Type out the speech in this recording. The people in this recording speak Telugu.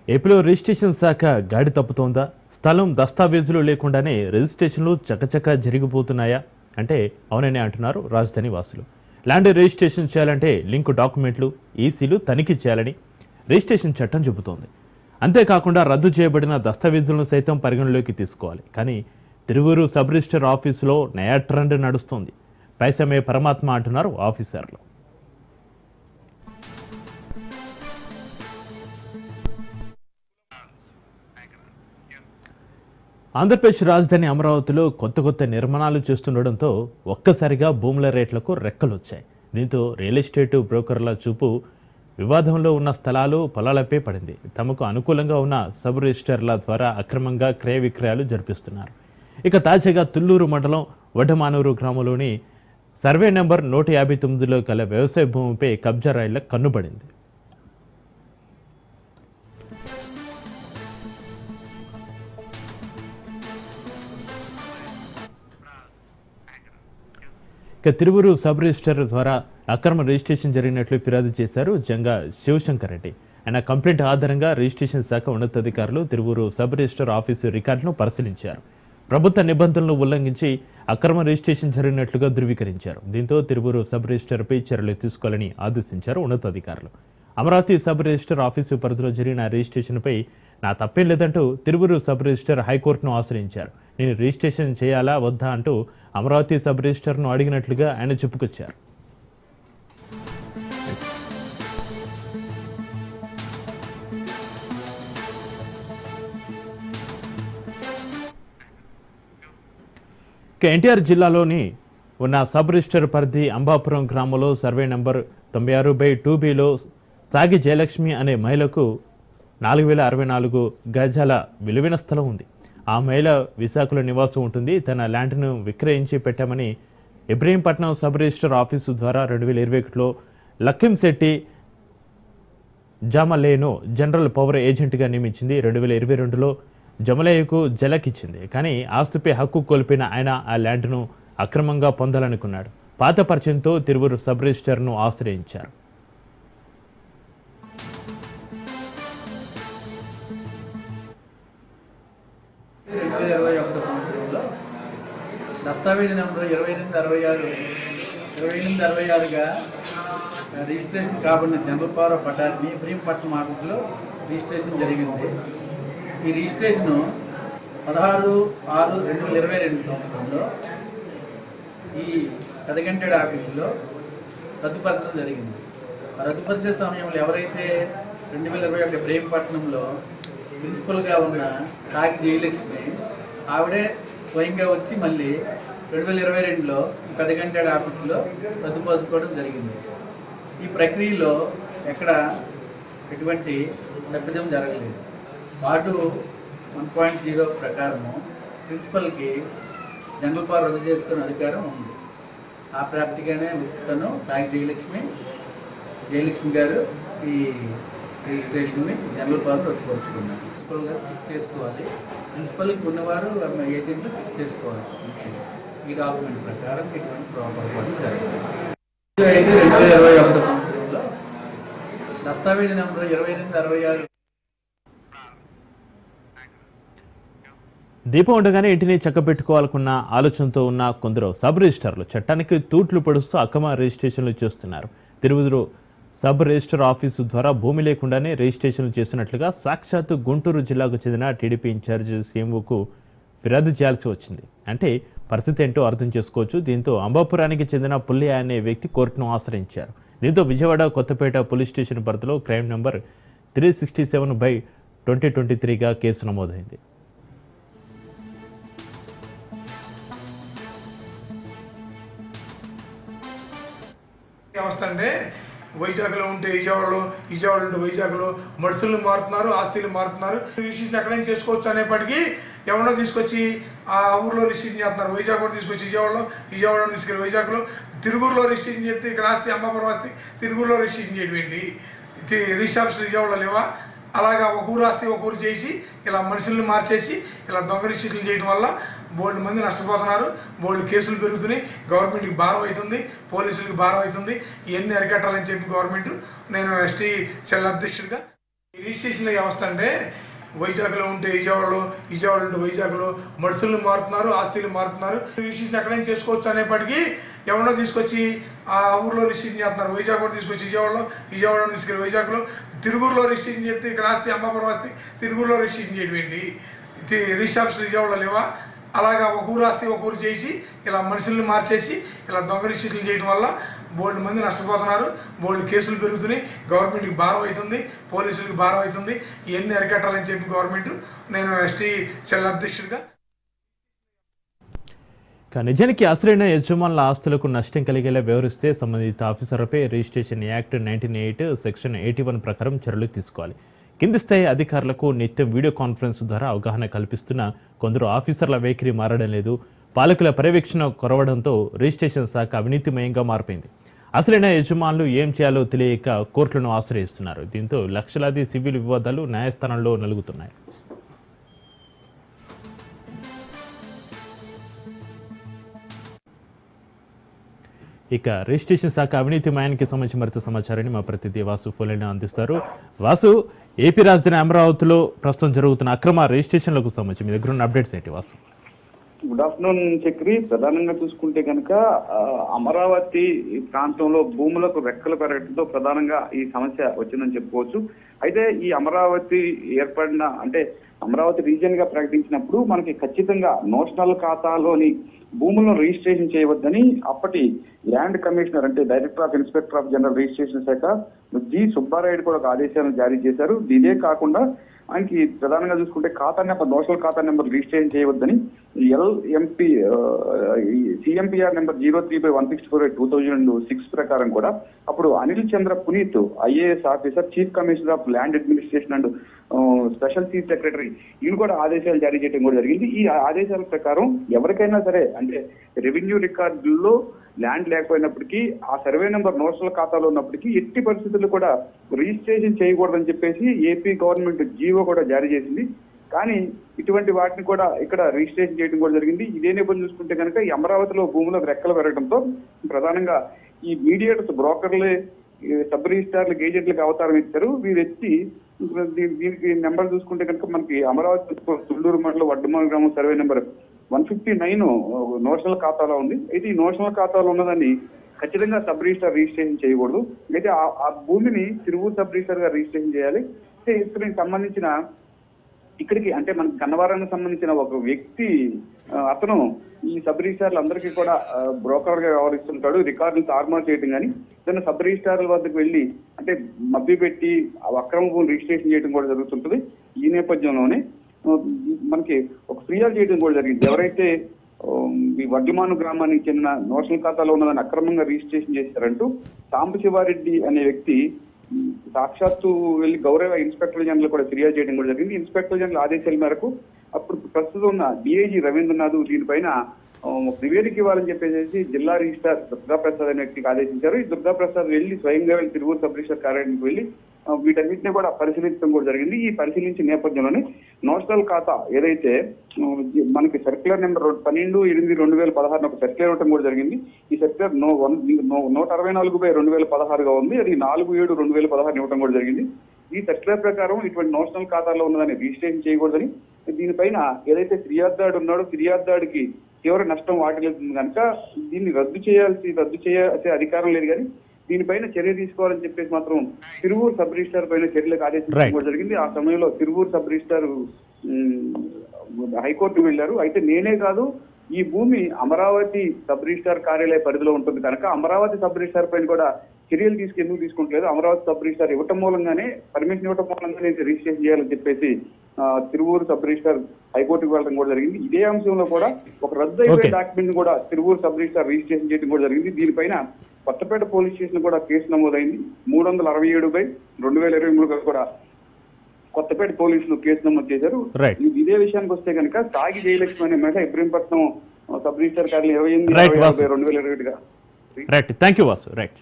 ఏపీలో రిజిస్ట్రేషన్ శాఖ గాడి తప్పుతోందా? స్థలం దస్తావేజులు లేకుండానే రిజిస్ట్రేషన్లు చకచకా జరిగిపోతున్నాయా అంటే అవుననే అంటున్నారు రాజధాని వాసులు. ల్యాండ్ రిజిస్ట్రేషన్ చేయాలంటే లింక్ డాక్యుమెంట్లు, ఈసీలు తనిఖీ చేయాలని రిజిస్ట్రేషన్ చట్టం చెబుతోంది. అంతేకాకుండా రద్దు చేయబడిన దస్తావేజులను సైతం పరిగణలోకి తీసుకోవాలి. కానీ తిరువూరు సబ్ రిజిస్టర్ ఆఫీసులో నయా ట్రెండ్ నడుస్తోంది. పైసమే పరమాత్మ అంటున్నారు ఆఫీసర్లు. ఆంధ్రప్రదేశ్ రాజధాని అమరావతిలో కొత్త నిర్మాణాలు చేస్తుండటంతో ఒక్కసారిగా భూముల రేట్లకు రెక్కలొచ్చాయి. దీంతో రియల్ ఎస్టేట్ బ్రోకర్ల చూపు వివాదంలో ఉన్న స్థలాలు పొలాలపై పడింది. తమకు అనుకూలంగా ఉన్న సబ్ రిజిస్టర్ల ద్వారా అక్రమంగా క్రయ విక్రయాలు జరిపిస్తున్నారు. ఇక తాజాగా తుళ్లూరు మండలం వడ్డమానూరు గ్రామంలోని సర్వే నెంబర్ 159లో గల వ్యవసాయ భూమిపై కబ్జా రైళ్ల కన్నుబడింది. ఇక తిరువూరు సబ్ రిజిస్టర్ ద్వారా అక్రమ రిజిస్ట్రేషన్ జరిగినట్లు ఫిర్యాదు చేశారు జంగా శివశంకర్ రెడ్డి. ఆయన కంప్లైంట్ ఆధారంగా రిజిస్ట్రేషన్ శాఖ ఉన్నతాధికారులు తిరువూరు సబ్ రిజిస్టర్ ఆఫీసు రికార్డును పరిశీలించారు. ప్రభుత్వ నిబంధనలను ఉల్లంఘించి అక్రమ రిజిస్ట్రేషన్ జరిగినట్లుగా ధృవీకరించారు. దీంతో తిరువూరు సబ్ రిజిస్టర్పై చర్యలు తీసుకోవాలని ఆదేశించారు ఉన్నతాధికారులు. అమరావతి సబ్ రిజిస్టర్ ఆఫీసు పరిధిలో జరిగిన రిజిస్ట్రేషన్పై నా తప్పేం లేదంటూ తిరువూరు సబ్ రిజిస్టర్ హైకోర్టును ఆశ్రయించారు. నేను రిజిస్ట్రేషన్ చేయాలా వద్దా అంటూ అమరావతి సబ్ రిజిస్టర్ను అడిగినట్లుగా ఆయన చెప్పుకొచ్చారు. ఎన్టీఆర్ జిల్లాలోని ఉన్న సబ్ రిజిస్టర్ పరిధి అంబాపురం గ్రామంలో సర్వే నంబర్ 96/2Bలో సాగి జయలక్ష్మి అనే మహిళకు 4064 గజాల విలువైన స్థలం ఉంది. ఆ మహిళ విశాఖలో నివాసం ఉంటుంది. తన ల్యాండ్ను విక్రయించి పెట్టామని ఇబ్రహీంపట్నం సబ్ రిజిస్టర్ ఆఫీసు ద్వారా 2021లో లక్కింశెట్టి జమలేను జనరల్ పవర్ ఏజెంట్గా నియమించింది. 2022లో జమలేయకు జలకిచ్చింది. కానీ ఆస్తిపై హక్కు కోల్పోయిన ఆయన ఆ ల్యాండ్ను అక్రమంగా పొందాలనుకున్నాడు. పాత పరిచయంతో తిరువూరు సబ్ రిజిస్టర్ను ఆశ్రయించారు. దస్తావేజ్ నెంబర్ 2866గా రిజిస్ట్రేషన్ కాబడిన general power of attorney Ibrahimpatnam ఆఫీసులో రిజిస్ట్రేషన్ జరిగింది. ఈ రిజిస్ట్రేషను 16/6/2022 సంవత్సరంలో ఈ పెదగంటేడు ఆఫీసులో రద్దుపరచడం జరిగింది. ఆ రద్దుపరిచే సమయంలో ఎవరైతే 2021 ఇబ్రహీంపట్నంలో ప్రిన్సిపల్గా ఉన్న సాగి జయలక్ష్మి ఆవిడే స్వయంగా వచ్చి మళ్ళీ 2022లో పెదగంటేడు ఆఫీసులో రద్దుపరచుకోవడం జరిగింది. ఈ ప్రక్రియలో ఎక్కడ ఎటువంటి తప్పిదం జరగలేదు. వార్డు 1.0 ప్రకారము ప్రిన్సిపల్కి జనరల్ పవర్ రద్దు చేసుకునే అధికారం ఉంది. ఆ ప్రాప్తిగానే వచ్చి సాగి జయలక్ష్మి గారు ఈ రిజిస్ట్రేషన్ని జనరల్ పవర్ రద్దుపరుచుకున్నారు. ప్రిన్సిపల్ గారు చెక్ చేసుకోవాలి. ప్రిన్సిపల్కి ఉన్నవారు ఏజెంట్లు చెక్ చేసుకోవాలి. ఈ డాక్యుమెంట్ ప్రకారం ఇటువంటి పొరపాటు జరిగింది. 2021 సంవత్సరంలో దస్తావేజ్ నెంబర్ 2866 దీపం ఉండగానే ఇంటిని చక్కబెట్టుకోవాలనుకున్న ఆలోచనతో ఉన్న కొందరు సబ్ రిజిస్టర్లు చట్టానికి తూట్లు పొడుస్తూ అక్రమ రిజిస్ట్రేషన్లు చేస్తున్నారు. తిరువూరు సబ్ రిజిస్టర్ ఆఫీసు ద్వారా భూమి లేకుండానే రిజిస్ట్రేషన్లు చేసినట్లుగా సాక్షాత్తు గుంటూరు జిల్లాకు చెందిన టీడీపీ ఇన్ఛార్జి సీఎంఓకు ఫిర్యాదు చేయాల్సి వచ్చింది. అంటే పరిస్థితి ఏంటో అర్థం చేసుకోవచ్చు. దీంతో అంబాపురానికి చెందిన పుల్లియా అనే వ్యక్తి కోర్టును ఆశ్రయించారు. దీంతో విజయవాడ కొత్తపేట పోలీస్ స్టేషన్ పరిధిలో క్రైమ్ నెంబర్ 367/2023గా కేసు నమోదైంది. వ్యవస్థ అంటే వైజాగ్లో ఉంటే విజయవాడలో ఉంటే వైజాగ్లో మనుషులను మారుతున్నారు, ఆస్తులు మారుతున్నారు. రిజిస్ట్రేషన్ ఎక్కడైనా చేసుకోవచ్చు అనేప్పటికీ ఎవరో తీసుకొచ్చి ఆ ఊర్లో రిజిస్ట్రేషన్ చేస్తున్నారు. వైజాగ్ కూడా తీసుకొచ్చి విజయవాడలో తీసుకెళ్ళి వైజాగ్లో తిరువూరులో రిజిస్ట్రేషన్ చేస్తే ఇక్కడ ఆస్తి అంబాపురం ఆస్తి తిరువూరులో రిజిస్ట్రేషన్ చేయడం ఏంటి? రిజిస్టర్ ఆఫీస్ విజయవాడలో లేవా? అలాగా ఒక ఊరు ఆస్తి ఒక ఊరు చేసి ఇలా మనుషులను మార్చేసి ఇలా దొంగ రిజిస్ట్రేషన్లు చేయడం వల్ల బోల్డ్ మంది నష్టపోతున్నారు. బోల్డ్ కేసులు పెరుగుతున్నాయి. గవర్నమెంట్కి భారం అవుతుంది, పోలీసులకి భారం అవుతుంది. ఇవన్నీ అరికట్టాలని చెప్పి గవర్నమెంట్ నేను ఎస్టీ సెల్ అధ్యక్షుడిగా రిజిస్ట్రేషన్ వ్యవస్థ అంటే వైజాగ్లో ఉంటే విజయవాడలో ఉంటే వైజాగ్లో మనుషుల్ని మారుతున్నారు, ఆస్తులు మారుతున్నారు. రిజిస్ట్రేషన్ ఎక్కడైనా చేసుకోవచ్చు అనేప్పటికీ ఎవరో తీసుకొచ్చి ఆ ఊర్లో రిజిస్ట్రేషన్ చేస్తున్నారు. వైజాగ్ కూడా తీసుకొచ్చి విజయవాడలో తీసుకెళ్ళి వైజాగ్లో తిరుగురులో రిజిస్ట్రేషన్ చేస్తే ఇక్కడ ఆస్తి అమ్మాపురం ఆస్తి తిరుగురులో రిజిస్ట్రేషన్ చేయడం ఏంటి? రిజిస్టర్ ఆఫీసులు విజయవాడలో లేవా? అలాగా ఒక ఊరు ఆస్తి ఒక ఊరు చేసి ఇలా మనుషుల్ని మార్చేసి ఇలా దొంగ రిజిస్ట్రేషన్లు చేయడం వల్ల బోల్డ్ మంది నష్టపోతున్నారు. బోల్డ్ కేసులు పెరుగుతున్నాయి. గవర్నమెంట్కి భారం అవుతుంది, పోలీసులకి భారం అవుతుంది. ఇవన్నీ అరికట్టాలని చెప్పి గవర్నమెంట్, నేను ఎస్టీ సెల్ అధ్యక్షుడిగా. నిజానికి అసలైన యజమానుల ఆస్తులకు నష్టం కలిగేలా వ్యవహరిస్తే సంబంధిత ఆఫీసర్లపై రిజిస్ట్రేషన్ యాక్ట్ 1908 సెక్షన్ 81 ప్రకారం చర్యలు తీసుకోవాలి. కింది స్థాయి అధికారులకు నిత్యం వీడియో కాన్ఫరెన్స్ ద్వారా అవగాహన కల్పిస్తున్న కొందరు ఆఫీసర్ల వైఖరి మారడం లేదు. పాలకుల పర్యవేక్షణ కొరవడంతో రిజిస్ట్రేషన్ శాఖ అవినీతిమయంగా మారిపోయింది. అసలైన యజమానులు ఏం చేయాలో తెలియక కోర్టులను ఆశ్రయిస్తున్నారు. దీంతో లక్షలాది సివిల్ వివాదాలు న్యాయస్థానంలో నలుగుతున్నాయి. ఇక రిజిస్ట్రేషన్ శాఖ అవినీతిమయానికి సంబంధించి మరింత సమాచారాన్ని మా ప్రతినిధి వాసు ఫోన్లైన్ అందిస్తారు. వాసు, ఏపీ రాజధాని అమరావతిలో ప్రస్తుతం జరుగుతున్న అక్రమ రిజిస్ట్రేషన్లకు సంబంధించి మీ దగ్గర ఉన్న అప్డేట్స్ ఏంటి వాసు? Good afternoon Chakri. ప్రధానంగా చూసుకుంటే కనుక అమరావతి ప్రాంతంలో భూములకు రెక్కలు పెరగడంతో ప్రధానంగా ఈ సమస్య వచ్చిందని చెప్పుకోవచ్చు. అయితే ఈ అమరావతి ఏర్పడిన అంటే అమరావతి రీజియన్ గా ప్రకటించినప్పుడు మనకి ఖచ్చితంగా నోషనల్ ఖాతాలోని భూములను రిజిస్ట్రేషన్ చేయవద్దని అప్పటి ల్యాండ్ కమిషనర్ అంటే director of inspector of general registration శాఖ జి సుబ్బారాయుడు కూడా ఒక ఆదేశాలను జారీ చేశారు. ఇదే కాకుండా ఆయనకి ప్రధానంగా చూసుకుంటే ఖాతా నెంబర్ నోషనల్ ఖాతా నెంబర్ రిజిస్ట్రేషన్ చేయవద్దని ఎల్ఎంపీ సిఎంపిఆర్ నెంబర్ 03/164/2006 ప్రకారం కూడా అప్పుడు Anil Chandra Puneet IAS officer chief commissioner of land administration and special chief secretary ఈయన కూడా ఆదేశాలు జారీ చేయడం కూడా జరిగింది. ఈ ఆదేశాల ప్రకారం ఎవరికైనా సరే అంటే రెవెన్యూ రికార్డుల్లో ల్యాండ్ లేకపోయినప్పటికీ ఆ సర్వే నెంబర్ నోషనల్ ఖాతాలో ఉన్నప్పటికీ ఎట్టి పరిస్థితుల్లో కూడా రిజిస్ట్రేషన్ చేయకూడదని చెప్పేసి ఏపీ గవర్నమెంట్ జీవో కూడా జారీ చేసింది. కానీ ఇటువంటి వాటిని కూడా ఇక్కడ రిజిస్ట్రేషన్ చేయడం కూడా జరిగింది. ఇదే నేపథ్యం చూసుకుంటే కనుక ఈ అమరావతిలో భూములకు రెక్కలు పెరగడంతో ప్రధానంగా ఈ మీడియేటర్స్ బ్రోకర్లే సబ్ రిజిస్ట్రార్లకు ఏజెంట్లకు అవతారం ఇచ్చారు. వీరు ఎత్తి దీనికి నెంబర్ చూసుకుంటే కనుక మనకి అమరావతి తుళ్ళూరు మండలం వడ్డమాన గ్రామం సర్వే నెంబర్ 159 నోషనల్ ఖాతాలో ఉంది. అయితే ఈ నోషనల్ ఖాతాలో ఉన్నదాన్ని ఖచ్చితంగా సబ్ రిజిస్టార్ రిజిస్ట్రేషన్ చేయకూడదు. అయితే ఆ భూమిని తిరువూరు సబ్ రిజిస్టార్ గా రిజిస్ట్రేషన్ చేయాలి. అయితే ఇక్కడికి సంబంధించిన ఇక్కడికి అంటే మనకి గన్నవరానికి సంబంధించిన ఒక వ్యక్తి అతను ఈ సబ్ రిజిస్టార్లు అందరికీ కూడా బ్రోకర్ గా వ్యవహరిస్తుంటాడు. రికార్డులు తారుమారు చేయడం కానీ ఏదైనా సబ్ రిజిస్టార్ల వద్దకు వెళ్ళి అంటే మభ్య పెట్టి అక్రమ భూమి రిజిస్ట్రేషన్ చేయడం కూడా జరుగుతుంటుంది. ఈ నేపథ్యంలోనే మనకి ఒక ఫిర్యాదు చేయడం కూడా జరిగింది. ఎవరైతే ఈ వడ్డిమాను గ్రామానికి చెందిన నోషనల్ ఖాతాలో ఉన్నదాన్ని అక్రమంగా రిజిస్ట్రేషన్ చేశారంటూ సాంబశివారెడ్డి అనే వ్యక్తి సాక్షాత్తు వెళ్లి గౌరవ ఇన్స్పెక్టర్ జనరల్ కూడా ఫిర్యాదు చేయడం కూడా జరిగింది. ఇన్స్పెక్టర్ జనరల్ ఆదేశాల మేరకు అప్పుడు ప్రస్తుతం ఉన్న డిఐజీ రవీంద్రనాథ్ దీనిపైన నివేదిక ఇవ్వాలని చెప్పేసి జిల్లా రిజిస్ట్రార్ దుర్గాప్రసాద్ అనే వ్యక్తికి ఆదేశించారు. ఈ దుర్గాప్రసాద్ వెళ్లి స్వయంగా వెళ్ళి తిరువూరు సబ్ రిజిస్టర్ కార్యాలయానికి వెళ్లి వీటన్నిటిని కూడా పరిశీలించడం కూడా జరిగింది. ఈ పరిశీలించిన నేపథ్యంలోనే నోషనల్ ఖాతా ఏదైతే మనకి సర్క్యులర్ నెంబర్ 12/8/2016 ఒక సర్క్యులర్ ఇవ్వడం కూడా జరిగింది. ఈ సర్క్యులర్ 164/2016గా ఉంది. అది 4/7/2016 ఇవ్వడం కూడా జరిగింది. ఈ సర్క్యులర్ ప్రకారం ఇటువంటి నోషనల్ ఖాతాలో ఉన్నదాన్ని రిజిస్ట్రేషన్ చేయకూడదని, దీనిపైన ఏదైతే ఫిర్యాదుదారుడు ఉన్నాడో ఫిర్యాదుదారుడికి తీవ్ర నష్టం వాటిల్లుతుంది కనుక దీన్ని రద్దు చేయాల్సిన అధికారం లేదు. కానీ దీనిపైన చర్య తీసుకోవాలని చెప్పేసి మాత్రం తిరువూరు సబ్ రిజిస్టార్ పైన చర్యలకు ఆదేశించడం కూడా జరిగింది. ఆ సమయంలో తిరువూరు సబ్ రిజిస్టార్ హైకోర్టు వెళ్లారు. అయితే నేనే కాదు, ఈ భూమి అమరావతి సబ్ రిజిస్టార్ కార్యాలయ పరిధిలో ఉంటుంది కనుక అమరావతి సబ్ రిజిస్టార్ పైన కూడా చర్యలు ఎందుకు తీసుకుంటలేదు, అమరావతి సబ్ రిజిస్టార్ ఇవ్వటం మూలంగానే పర్మిషన్ ఇవ్వటం మూలంగానే రిజిస్ట్రేషన్ చేయాలని చెప్పేసి తిరువూరు సబ్ రిజిస్టార్ హైకోర్టుకు వెళ్ళడం కూడా జరిగింది. ఇదే అంశంలో కూడా ఒక రద్దు అయిపోయే డాక్యుమెంట్ కూడా తిరువూరు సబ్ రిజిస్టార్ రిజిస్ట్రేషన్ చేయడం కూడా జరిగింది. దీనిపైన కొత్తపేట పోలీస్ స్టేషన్ కూడా కేసు నమోదైంది. 367/2023 కూడా కొత్తపేట పోలీసులు కేసు నమోదు చేశారు. ఇదే విషయానికి వస్తే కనుక సాగి జయలక్ష్మి అనే మహిళ ఇబ్రహీంపట్నం సబ్ రిజిస్టార్ కార్యాలయం 28/2021 right. Thank you Vasu. Right.